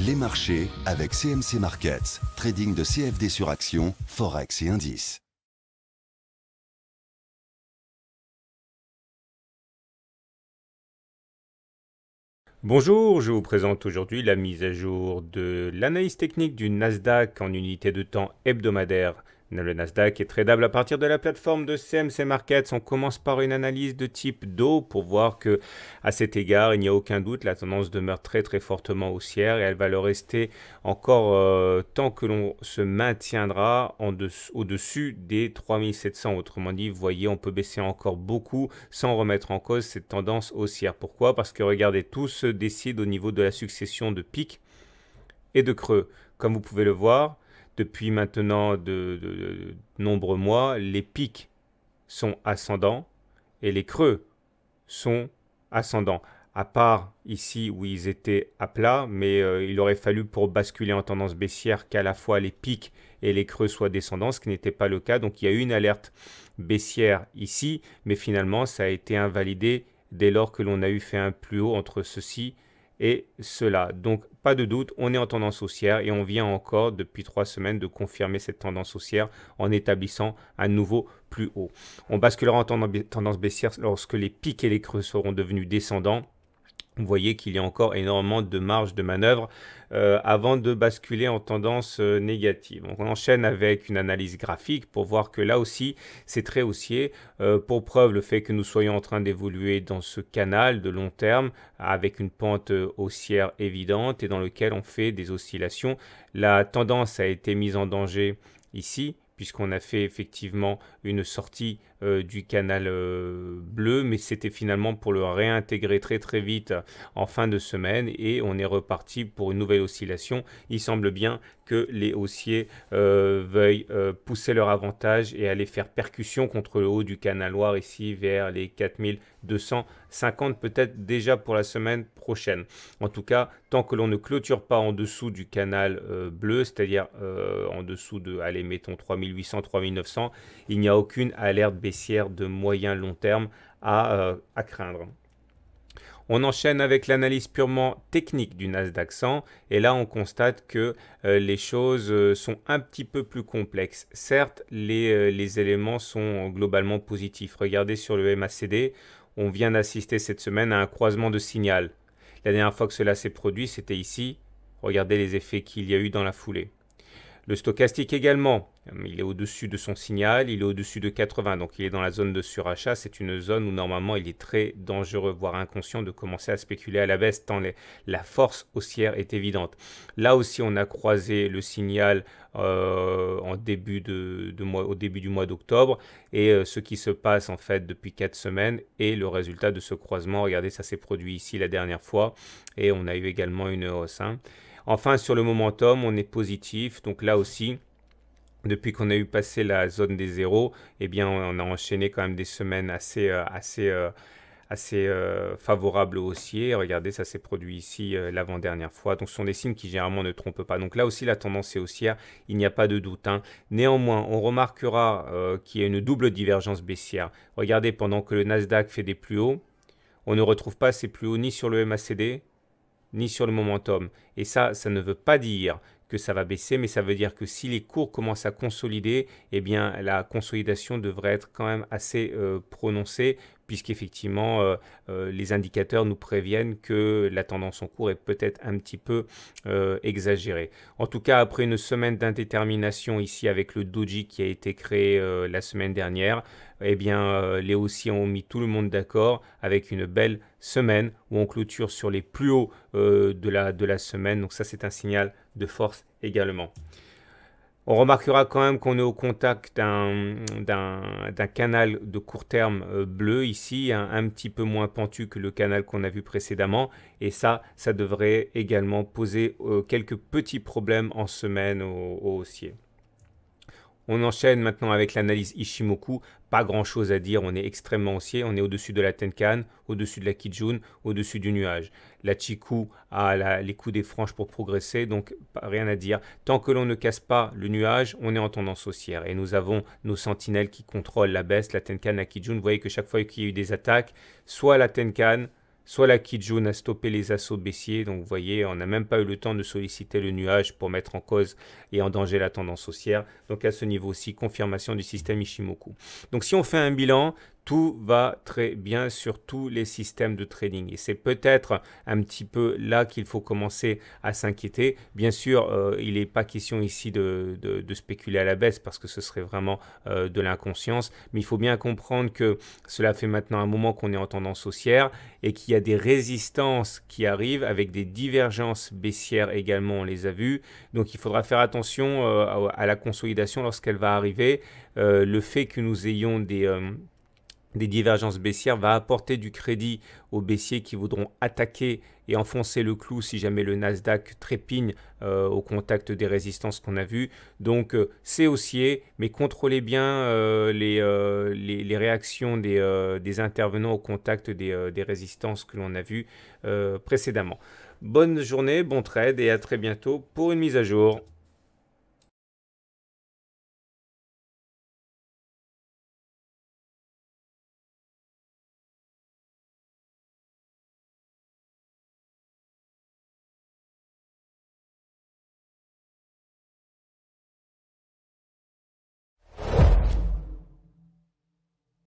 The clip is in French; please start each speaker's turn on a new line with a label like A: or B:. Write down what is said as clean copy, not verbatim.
A: Les marchés avec CMC Markets, trading de CFD sur action, Forex et indices.
B: Bonjour, je vous présente aujourd'hui la mise à jour de l'analyse technique du Nasdaq en unité de temps hebdomadaire. Le Nasdaq est tradable à partir de la plateforme de CMC Markets. On commence par une analyse de type DO pour voir que, à cet égard, il n'y a aucun doute, la tendance demeure très fortement haussière et elle va le rester encore tant que l'on se maintiendra au-dessus des 3700. Autrement dit, vous voyez, on peut baisser encore beaucoup sans remettre en cause cette tendance haussière. Pourquoi? Parce que regardez, tout se décide au niveau de la succession de pics et de creux. Comme vous pouvez le voir, depuis maintenant de nombreux mois, les pics sont ascendants et les creux sont ascendants. À part ici où ils étaient à plat, mais il aurait fallu pour basculer en tendance baissière qu'à la fois les pics et les creux soient descendants, ce qui n'était pas le cas. Donc il y a eu une alerte baissière ici, mais finalement ça a été invalidé dès lors que l'on a eu fait un plus haut entre ceci et cela. Donc pas de doute, on est en tendance haussière et on vient encore depuis 3 semaines de confirmer cette tendance haussière en établissant un nouveau plus haut. On basculera en tendance baissière lorsque les pics et les creux seront devenus descendants. Vous voyez qu'il y a encore énormément de marge de manœuvre avant de basculer en tendance négative. Donc on enchaîne avec une analyse graphique pour voir que là aussi c'est très haussier. Pour preuve le fait que nous soyons en train d'évoluer dans ce canal de long terme avec une pente haussière évidente et dans lequel on fait des oscillations. La tendance a été mise en danger ici, puisqu'on a fait effectivement une sortie du canal bleu, mais c'était finalement pour le réintégrer très vite en fin de semaine et on est reparti pour une nouvelle oscillation. Il semble bien que les haussiers veuillent pousser leur avantage et aller faire percussion contre le haut du canal noir ici vers les 4250 peut-être déjà pour la semaine prochaine. En tout cas, tant que l'on ne clôture pas en dessous du canal bleu, c'est-à-dire en dessous de, allez, mettons 3800, 3900, il n'y a aucune alerte baissière de moyen long terme à craindre. On enchaîne avec l'analyse purement technique du Nasdaq 100 et là on constate que les choses sont un petit peu plus complexes. Certes, les éléments sont globalement positifs. Regardez sur le MACD, on vient d'assister cette semaine à un croisement de signal. La dernière fois que cela s'est produit, c'était ici. Regardez les effets qu'il y a eu dans la foulée. Le stochastique également, il est au-dessus de son signal, il est au-dessus de 80, donc il est dans la zone de surachat. C'est une zone où normalement il est très dangereux, voire inconscient de commencer à spéculer à la baisse tant la force haussière est évidente. Là aussi on a croisé le signal au début du mois d'octobre et ce qui se passe en fait depuis 4 semaines est le résultat de ce croisement. Regardez, ça s'est produit ici la dernière fois et on a eu également une hausse. Enfin, sur le momentum, on est positif. Donc là aussi, depuis qu'on a eu passé la zone des zéros, eh bien, on a enchaîné quand même des semaines assez favorables aux haussiers. Regardez, ça s'est produit ici l'avant-dernière fois. Donc, ce sont des signes qui généralement ne trompent pas. Donc là aussi, la tendance est haussière. Il n'y a pas de doute. Néanmoins, on remarquera qu'il y a une double divergence baissière. Regardez, pendant que le Nasdaq fait des plus hauts, on ne retrouve pas ces plus hauts ni sur le MACD, ni sur le momentum. Et ça ne veut pas dire que ça va baisser, mais ça veut dire que si les cours commencent à consolider, eh bien la consolidation devrait être quand même assez prononcée, puisqu'effectivement les indicateurs nous préviennent que la tendance en cours est peut-être un petit peu exagérée. En tout cas, après une semaine d'indétermination ici avec le doji qui a été créé la semaine dernière, eh bien les haussiers ont mis tout le monde d'accord avec une belle semaine où on clôture sur les plus hauts de la semaine. Donc ça, c'est un signal de force également. On remarquera quand même qu'on est au contact d'un canal de court terme bleu ici, un petit peu moins pentu que le canal qu'on a vu précédemment. Et ça devrait également poser quelques petits problèmes en semaine aux haussiers. On enchaîne maintenant avec l'analyse Ishimoku. Pas grand chose à dire, on est extrêmement haussier. On est au-dessus de la Tenkan, au-dessus de la Kijun, au-dessus du nuage. La Chikou a les coups des franges pour progresser, donc rien à dire. Tant que l'on ne casse pas le nuage, on est en tendance haussière. Et nous avons nos sentinelles qui contrôlent la baisse, la Tenkan, la Kijun. Vous voyez que chaque fois qu'il y a eu des attaques, soit la Tenkan, soit la Kijun a stoppé les assauts baissiers. Donc vous voyez, on n'a même pas eu le temps de solliciter le nuage pour mettre en cause et en danger la tendance haussière. Donc à ce niveau-ci, confirmation du système Ishimoku. Donc si on fait un bilan, tout va très bien sur tous les systèmes de trading. Et c'est peut-être un petit peu là qu'il faut commencer à s'inquiéter. Bien sûr, il n'est pas question ici de spéculer à la baisse parce que ce serait vraiment de l'inconscience. Mais il faut bien comprendre que cela fait maintenant un moment qu'on est en tendance haussière et qu'il y a des résistances qui arrivent avec des divergences baissières également, on les a vues. Donc il faudra faire attention à la consolidation lorsqu'elle va arriver. Le fait que nous ayons des divergences baissières va apporter du crédit aux baissiers qui voudront attaquer et enfoncer le clou si jamais le Nasdaq trépigne au contact des résistances qu'on a vues. Donc c'est haussier, mais contrôlez bien les réactions des intervenants au contact des résistances que l'on a vues précédemment. Bonne journée, bon trade et à très bientôt pour une mise à jour.